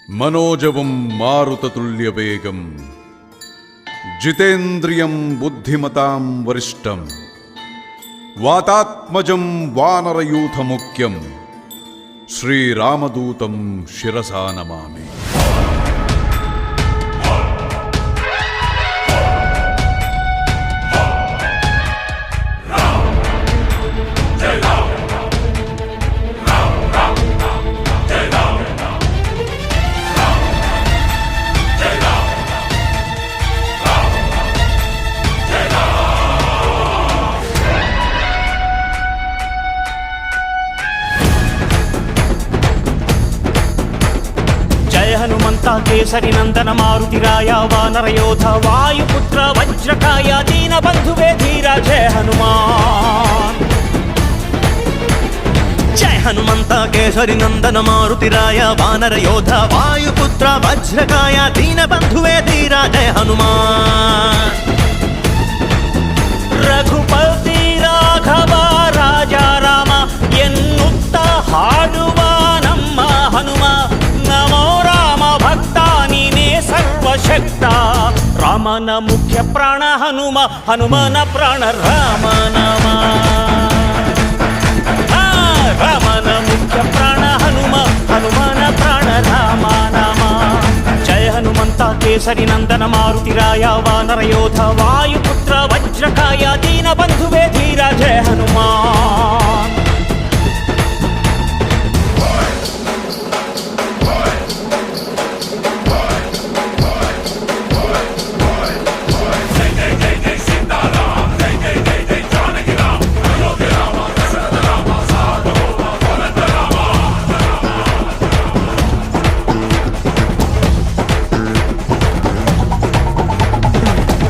मनोजवं मारुततुल्यवेगं जितेन्द्रियं बुद्धिमतां वरिष्ठं वातात्मजं वानरयूथमुख्यं श्रीरामदूतं शिरसा नमामि। हनुमंत केसरी नंदन मारुतिराय वानर योध वायुपुत्र वज्रकाय दीन बंधुवे धीरा जय हनुमान। जय हनुमंत केसरी नंदन मारुतिराय वानर योध वायुपुत्र वज्रकाय दीन बंधुवे धीरा जय हनुमान। रघुपति राघव राजा राम ಎನ್ನುತ್ತ ಹಾಡುವ ನಮ್ಮ ಹನುಮ ನಮೋ ರಾಮ ಭಕ್ತ ನೀನೇ ಸರ್ವಶಕ್ತ ರಾಮನ ಮುಖ್ಯ ಪ್ರಾಣ ಹನುಮ ಹನುಮನ ಪ್ರಾಣ ರಾಮ ನಾಮ ರಾಮನ ಮುಖ್ಯ ಪ್ರಾಣ ಹನುಮ ಹನುಮನ ಪ್ರಾಣ ರಾಮ ನಾಮ ಜಯ ಹನುಮಂತ ಕೇಸರಿ ನಂದನ ಮಾರುತಿರಾಯ ವಾನರ ಯೋಧ ವಾಯುಪುತ್ರ ವಜ್ರಕಾಯ ದೀನ ಬಂಧುವೇ ಧೀರ ಜಯ ಹನುಮಾನ್।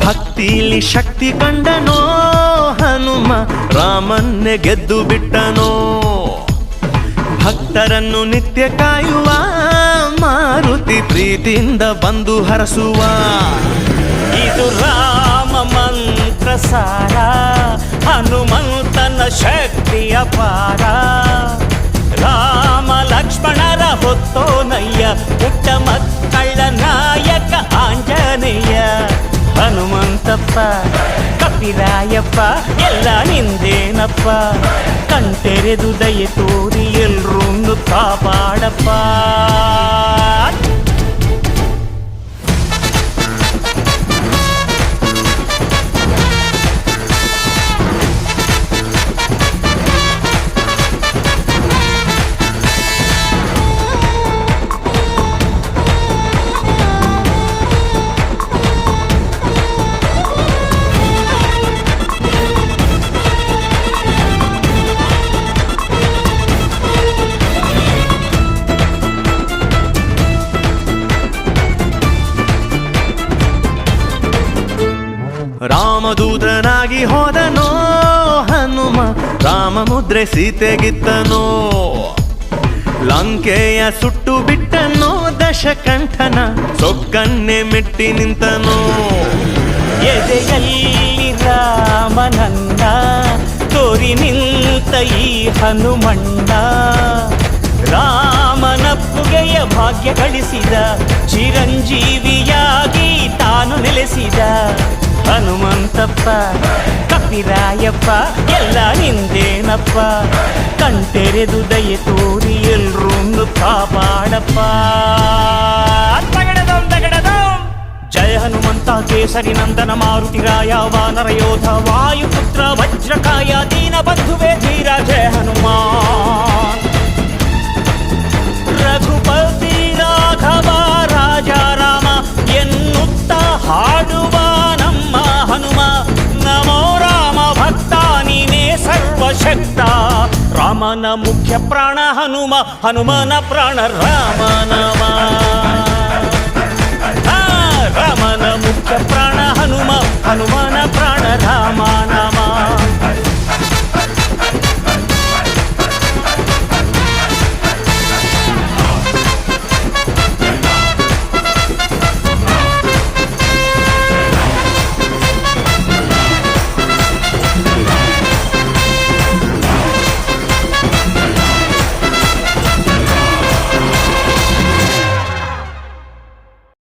ಭಕ್ತಿಲಿ ಶಕ್ತಿ ಕಂಡನೋ ಹನುಮ ರಾಮನ್ನೇ ಗೆದ್ದು ಬಿಟ್ಟನೋ ಭಕ್ತರನ್ನು ನಿತ್ಯ ಕಾಯುವ ಮಾರುತಿ ಪ್ರೀತಿಯಿಂದ ಬಂದು ಹರಸುವ ಇದು ರಾಮ ಮಂತ್ರ ಸಾರ ಹನುಮಂತನ ಶಕ್ತಿಯ ಪಾರ ರಾಮ ಲಕ್ಷ್ಮಣರ ಹೊತ್ತೋನಯ್ಯ ಪುಟ್ಟ ಮಕ್ಕಳ ನಾಯಕ ಆಂಜನೇಯ ಹನುಮಂತಪ್ಪ ಕಪಿರಾಯಪ್ಪ ಎಲ್ಲ ನಿಂದೇನಪ್ಪ ಕಣ್ತೆರೆದು ದಯೆ ತೋರಿ ಎಲ್ರೂ ಕಾಪಾಡಪ್ಪ। ರಾಮದೂತನಾಗಿ ಹೋದನೋ ಹನುಮ ರಾಮ ಮುದ್ರೆ ಸೀತೆಗಿತ್ತನೋ ಲಂಕೆಯ ಸುಟ್ಟು ಬಿಟ್ಟನೋ ದಶಕಂಠನ ಸೊಕ್ಕನ್ನೇ ಮೆಟ್ಟಿ ನಿಂತನೋ ಎದೆಯಲ್ಲಿ ರಾಮನನ್ನ ತೋರಿ ನಿಂತ ಈ ಹನುಮಣ್ಣ ರಾಮನಪ್ಪುಗೆಯ ಭಾಗ್ಯ ಗಳಿಸಿದ ಚಿರಂಜೀವಿಯಾಗಿ ತಾನು ನೆಲೆಸಿದ ಹನುಮಂತಪ್ಪ ಕಪಿರಾಯಪ್ಪ ಎಲ್ಲ ನಿಂದೇನಪ್ಪ ಕಣ್ತೆರೆದು ದಯೆ ತೋರಿ ಎಲ್ರೂ ಕಾಪಾಡಪ್ಪ। ಜಯ ಹನುಮಂತ ಕೇಸರಿ ನಂದನ ಮಾರುತಿರಾಯ ವಾನರ ಯೋಧ ವಾಯುಪುತ್ರ ವಜ್ರಕಾಯ ದೀನ ಬಂಧುವೇ ಧೀರ ಜಯ ಹನುಮಾನ್। ರಘುಪತಿ ರಾಘವ ರಾಜ ರಾಮ ಎನ್ನುತ್ತ ಹಾಡುವ ನಮ್ಮ ಹನುಮ ನಮೋ ರಾಮ ಭಕ್ತ ನೀನೇ ಸರ್ವಶಕ್ತ ರಾಮನ ಮುಖ್ಯ ಪ್ರಾಣ ಹನುಮ ಹನುಮನ ಪ್ರಾಣ ರಾಮ